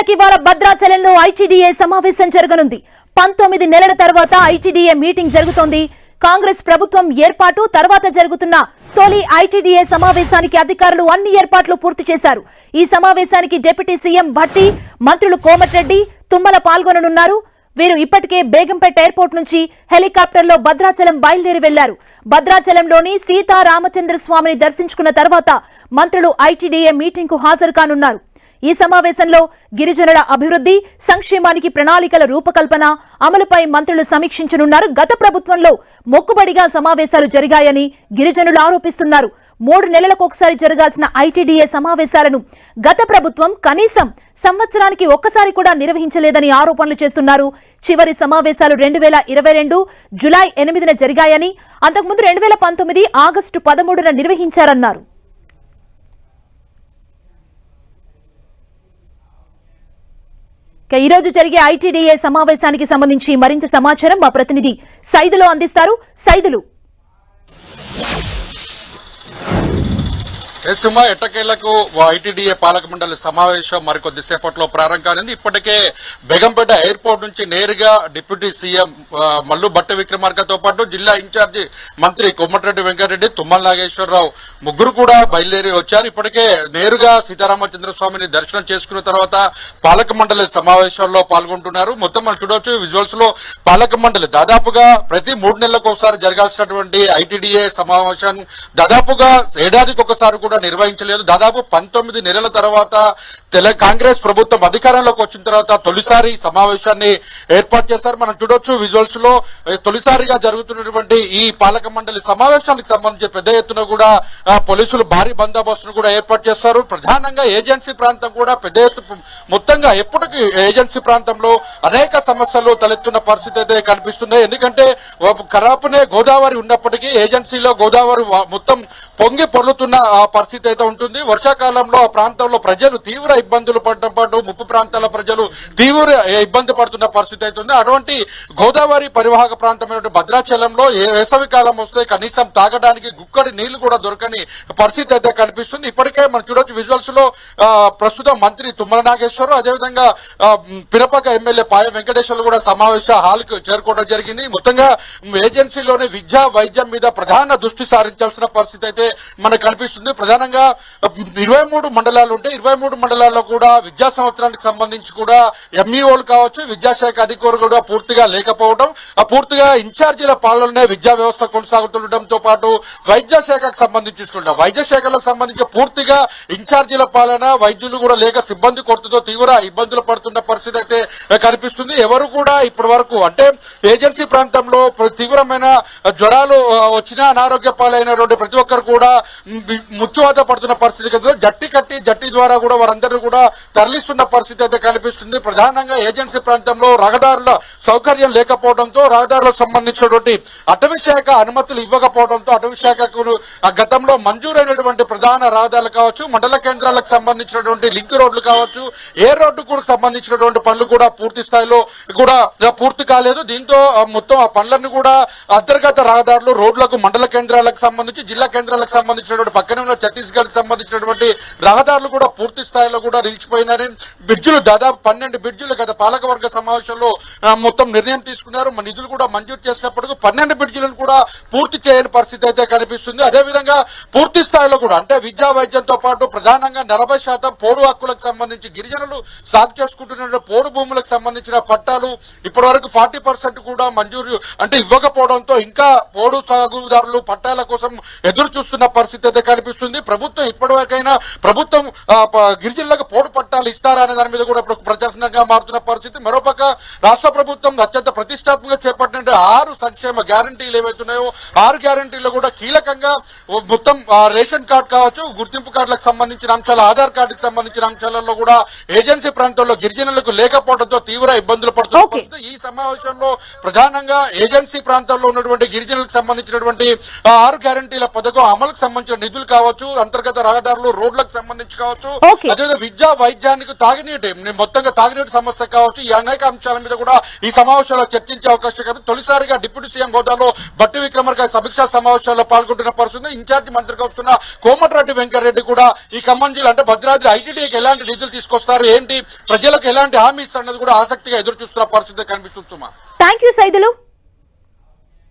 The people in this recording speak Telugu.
మొత్తానికి ఇవాళ భద్రాచలంలో ఐటీడీఏ సమావేశం జరగనుంది. 19 నెలల తర్వాత ఐటీడీఏ మీటింగ్ జరుగుతోంది. కాంగ్రెస్ ప్రభుత్వం ఏర్పాటు తర్వాత జరుగుతున్న తొలి ఐటీడీఏ సమావేశానికి అధికారులు అన్ని ఏర్పాట్లు పూర్తి చేశారు. ఈ సమావేశానికి డిప్యూటీ సీఎం భట్టి, మంత్రులు కోమటిరెడ్డి, తుమ్మల పాల్గొననున్నారు. వీరు ఇప్పటికే బేగంపేట ఎయిర్పోర్ట్ నుంచి హెలికాప్టర్లో భద్రాచలం బయలుదేరి వెళ్లారు. భద్రాచలంలోని సీతారామచంద్ర స్వామిని దర్శించుకున్న తర్వాత మంత్రులు ఐటీడీఏ మీటింగ్ కు హాజరు కానున్నారు. ఈ సమావేశంలో గిరిజనుల అభివృద్ధి, సంక్షేమానికి ప్రణాళికల రూపకల్పన, అమలుపై మంత్రులు సమీక్షించనున్నారు. గత ప్రభుత్వంలో మొక్కుబడిగా సమావేశాలు జరిగాయని గిరిజనులు ఆరోపిస్తున్నారు. 3 నెలలకొకసారి జరగాల్సిన ఐటీడీఏ సమావేశాలను గత ప్రభుత్వం కనీసం సంవత్సరానికి ఒక్కసారి కూడా నిర్వహించలేదని ఆరోపణలు చేస్తున్నారు. చివరి సమావేశాలు 2022 జులై 8న జరిగాయని, అంతకుముందు 2019 ఆగస్టు 13న నిర్వహించారన్నారు. ఈ రోజు జరిగే ఐటీడీఏ సమావేశానికి సంబంధించి మరింత సమాచారం మా ప్రతినిధి సైదులు అందిస్తారు. సైదులు, ఎట్టకేలకు ఐటీడీఏ పాలక మండలి సమావేశం మరికొద్దిసేపట్లో ప్రారంభం కానుంది. ఇప్పటికే బేగంపేట ఎయిర్పోర్ట్ నుంచి నేరుగా డిప్యూటీ సీఎం మల్లు భట్టి విక్రమార్కతో పాటు జిల్లా ఇన్ఛార్జి మంత్రి కోమటిరెడ్డి వెంకటరెడ్డి, తుమ్మల నాగేశ్వరరావు ముగ్గురు కూడా బయలుదేరి వచ్చారు. ఇప్పటికే నేరుగా సీతారామచంద్ర స్వామిని దర్శనం చేసుకున్న తర్వాత పాలక మండలి సమావేశంలో పాల్గొంటున్నారు. మొత్తం మనం చూడవచ్చు విజువల్స్ లో పాలక మండలి దాదాపుగా ప్రతి 3 నెలలకు ఒకసారి జరగాల్సినటువంటి ఐటీడీఏ సమావేశం దాదాపుగా ఏడాదికి ఒకసారి కూడా నిర్వహించలేదు. దాదాపు 19 నెలల తర్వాత కాంగ్రెస్ ప్రభుత్వం అధికారంలోకి వచ్చిన తర్వాత తొలిసారి సమావేశాన్ని ఏర్పాటు చేశారు. మనం చూడొచ్చు విజువల్స్ లో తొలిసారిగా జరుగుతున్నటువంటి ఈ పాలక మండలి సమావేశానికి సంబంధించి పెద్ద ఎత్తున కూడా పోలీసులు భారీ బందోబస్తును కూడా ఏర్పాటు చేస్తారు. ప్రధానంగా ఏజెన్సీ ప్రాంతం కూడా పెద్ద ఎత్తు మొత్తంగా ఎప్పటికీ ఏజెన్సీ ప్రాంతంలో అనేక సమస్యలు తలెత్తున్న పరిస్థితి అయితే కనిపిస్తున్నాయి. ఎందుకంటే కరాపునే గోదావరి ఉన్నప్పటికీ ఏజెన్సీలో గోదావరి మొత్తం పొంగి పొర్లుతున్న పరిస్థితి అయితే ఉంటుంది. వర్షాకాలంలో ఆ ప్రాంతంలో ప్రజలు తీవ్ర ఇబ్బందులు పడటం పాటు ముప్పు ప్రాంతాల ప్రజలు తీవ్ర ఇబ్బంది పడుతున్న పరిస్థితి అయితే ఉంది. అటువంటి గోదావరి పరివాహక ప్రాంతమైన భద్రాచలంలో వేసవి కాలం వస్తే కనీసం తాగడానికి గుక్కడి నీళ్లు కూడా దొరకని పరిస్థితి అయితే కనిపిస్తుంది. ఇప్పటికే మనం చూడొచ్చు విజువల్స్ లో ప్రస్తుతం మంత్రి తుమ్మల నాగేశ్వరరావు, అదేవిధంగా పినపక ఎమ్మెల్యే పాయ వెంకటేశ్వర్లు కూడా సమావేశ హాల్ కు చేరుకోవడం జరిగింది. మొత్తంగా ఏజెన్సీలోని విద్యా వైద్యం మీద ప్రధాన దృష్టి సారించాల్సిన పరిస్థితి అయితే మనకు కనిపిస్తుంది. ప్రధానంగా 23 మండలాలు ఉంటే 23 మండలాల్లో కూడా విద్యా సంవత్సరానికి సంబంధించి కూడా ఎంఈఓలు కావచ్చు, విద్యాశాఖ అధికారులు కూడా పూర్తిగా లేకపోవడం, పూర్తిగా ఇన్ఛార్జీల పాలననే విద్యా వ్యవస్థ కొనసాగుతుండటంతో పాటు వైద్య శాఖకు సంబంధించి చూసుకుంటాం. వైద్య శాఖలకు సంబంధించి పూర్తిగా ఇన్ఛార్జీల పాలన, వైద్యులు కూడా లేక సిబ్బంది కొరతతో తీవ్ర ఇబ్బందులు పడుతున్న పరిస్థితి అయితే కనిపిస్తుంది. ఎవరు కూడా ఇప్పటి వరకు అంటే ఏజెన్సీ ప్రాంతంలో తీవ్రమైన జ్వరాలు వచ్చినా అనారోగ్య పాలైనటువంటి ప్రతి ఒక్కరు కూడా ముచ్చువాత పడుతున్న పరిస్థితి కదా. జట్టి ద్వారా కూడా వారందరూ కూడా తరలిస్తున్న పరిస్థితి అయితే కనిపిస్తుంది. ప్రధానంగా ఏజెన్సీ ప్రాంతంలో రహదారుల సౌకర్యం లేకపోవడంతో, రహదారులకు సంబంధించినటువంటి అటవీ శాఖ అనుమతులు ఇవ్వకపోవడంతో, అటవీ శాఖకు గతంలో మంజూరైనటువంటి ప్రధాన రహదారులు కావచ్చు, మండల కేంద్రాలకు సంబంధించినటువంటి లింక్ రోడ్లు కావచ్చు, ఏ రోడ్డు కూడా సంబంధించినటువంటి పనులు కూడా పూర్తి స్థాయిలో కూడా పూర్తి కాలేదు. దీంతో మొత్తం ఆ పనులను కూడా అంతర్గత రహదారులు, రోడ్లకు, మండల కేంద్రాలకు సంబంధించి, జిల్లా కేంద్రాలకు సంబంధించినటువంటి పక్కనే ఉన్న ఛత్తీస్గఢ్ సంబంధించినటువంటి రహదారులు కూడా పూర్తి స్థాయిలో కూడా నిలిచిపోయినారని, బ్రిడ్జులు దాదాపు 12 బ్రిడ్జులు గత పాలకవర్గ సమావేశంలో మొత్తం నిర్ణయం తీసుకున్నారు. నిధులు కూడా మంజూరు చేసినప్పటికీ 12 బ్రిడ్జులను కూడా పూర్తి చేయని పరిస్థితి అయితే కనిపిస్తుంది. అదేవిధంగా పూర్తి స్థాయిలో కూడా అంటే విద్యా వైద్యంతో పాటు ప్రధానంగా 40% పోడు హక్కులకు సంబంధించి గిరిజనులు సాగు చేసుకుంటున్న పోడు భూములకు సంబంధించిన పట్టాలు ఇప్పటి వరకు 40% కూడా మంజూరు అంటే ఇవ్వకపోవడంతో ఇంకా పోడు సాగుదారులు పట్టాల కోసం ఎదురు చూస్తున్న పరిస్థితి అయితే కనిపిస్తుంది. ప్రభుత్వం ఇప్పటివరకైనా ప్రభుత్వం గిరిజనులకు పోడు పట్టాలు ఇస్తారా అనే దాని మీద కూడా ఇప్పుడు ప్రజాసంగా మారుతున్న పరిస్థితి. మరోపక్క రాష్ట్ర ప్రభుత్వం అత్యంత ప్రతిష్టాత్మకంగా చేపట్టిన 6 సంక్షేమ గ్యారంటీలు ఏవైతున్నాయో 6 గ్యారంటీలు కూడా కీలకంగా మొత్తం రేషన్ కార్డు కావచ్చు, గుర్తింపు కార్డులకు సంబంధించిన అంశాలు, ఆధార్ కార్డుకు సంబంధించిన అంశాలలో కూడా ఏజెన్సీ ప్రాంతంలో గిరిజనులకు లేకపోవడంతో తీవ్ర ఇబ్బందులు పడుతున్నారు. ఈ సమావేశంలో ప్రధానంగా ఏజెన్సీ ప్రాంతంలో ఉన్నటువంటి గిరిజనులకు సంబంధించినటువంటి 6 గ్యారంటీల పథకం అమలుకు సంబంధించిన నిధులు కావచ్చు, అంతర్గత రహదారులు, రోడ్లకు సంబంధించి కావచ్చు, Okay. అదేవిధంగా విద్యా వైద్యానికి తాగునీటి మొత్తంగా తాగునీటి సమస్య కావచ్చు, ఈ అనేక అంశాల మీద కూడా ఈ సమావేశంలో చర్చించే అవకాశం కనుక తొలిసారిగా డిప్యూటీ సీఎం హోదాలో బట్టి విక్రమార్క సమీక్షా సమావేశాల్లో పాల్గొంటున్న పరిస్థితి. ఇన్ఛార్జి మంత్రిగా వస్తున్న కోమటిరెడ్డి వెంకటరెడ్డి కూడా ఈ ఖమ్మం జిల్లా అంటే భద్రాద్రి ఐటీడీకి ఎలాంటి నిధులు తీసుకొస్తారు, ఏంటి ప్రజలకు ఎలాంటి హామీ ఇస్తారు అన్నది కూడా ఆసక్తిగా ఎదురు చూస్తున్న పరిస్థితి కనిపిస్తుంది. Thank you Saidulu.